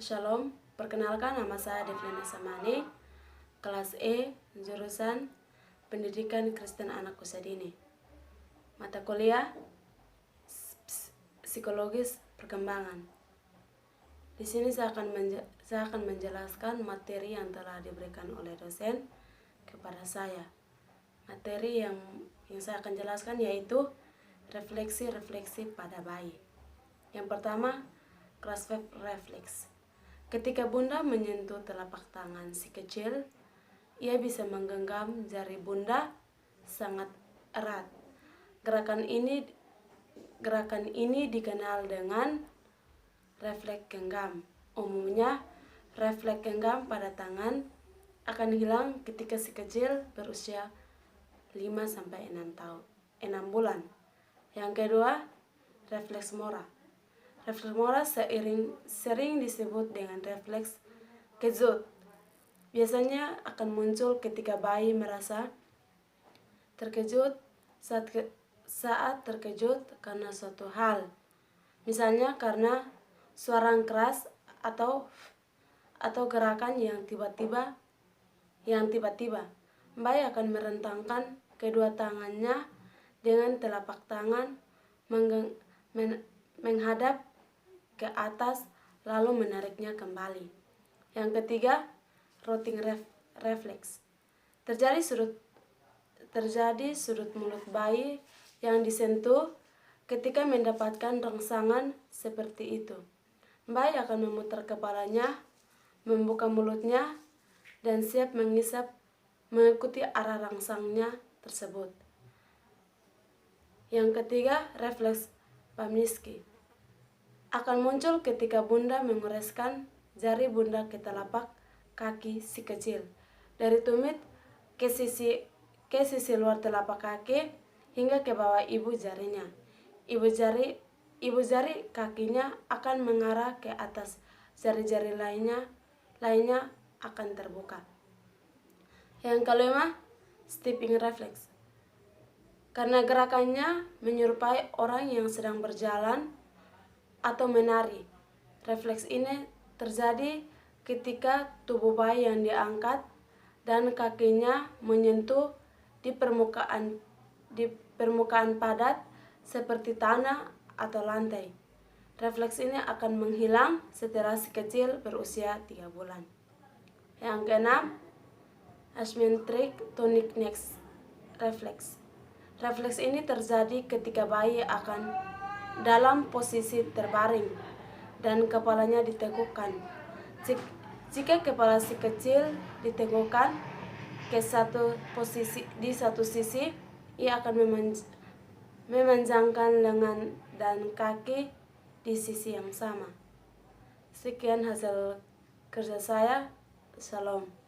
Shalom, perkenalkan nama saya Devlena Samani, kelas E, jurusan Pendidikan Kristen Anak Usia Dini. Mata kuliah Psikologis Perkembangan. Di sini saya akan menjelaskan materi yang telah diberikan oleh dosen kepada saya. Materi yang saya akan jelaskan yaitu refleksi-refleksi pada bayi. Yang pertama, Grasp reflex. Ketika bunda menyentuh telapak tangan si kecil, ia bisa menggenggam jari bunda sangat erat. Gerakan ini dikenal dengan refleks genggam. Umumnya, refleks genggam pada tangan akan hilang ketika si kecil berusia 5-6 bulan. Yang kedua, refleks mora. Refleks mora sering disebut dengan refleks kejut. Biasanya akan muncul ketika bayi merasa terkejut saat terkejut karena suatu hal. Misalnya karena suara keras atau gerakan yang tiba-tiba. Bayi akan merentangkan kedua tangannya dengan telapak tangan menghadap ke atas lalu menariknya kembali. Yang ketiga, rotting reflex. Terjadi sudut mulut bayi yang disentuh ketika mendapatkan rangsangan seperti itu. Bayi akan memutar kepalanya, membuka mulutnya, dan siap mengisap mengikuti arah rangsangnya tersebut. Yang ketiga, refleks Pamlinsky akan muncul ketika bunda mengoreskan jari bunda ke telapak kaki si kecil dari tumit ke sisi luar telapak kaki hingga ke bawah ibu jarinya. Ibu jari kakinya akan mengarah ke atas, jari-jari lainnya akan terbuka. Yang kelima, stepping reflex. Karena gerakannya menyerupai orang yang sedang berjalan atau menari. Refleks ini terjadi ketika tubuh bayi yang diangkat dan kakinya menyentuh di permukaan padat seperti tanah atau lantai. Refleks ini akan menghilang setelah si kecil berusia 3 bulan. Yang keenam, asymmetric tonic neck reflex. Refleks ini terjadi ketika bayi akan dalam posisi terbaring dan kepalanya ditegukkan. Jika kepala si kecil ditegukkan di satu sisi, ia akan memanjangkan lengan dan kaki di sisi yang sama. Sekian hasil kerja saya. Shalom.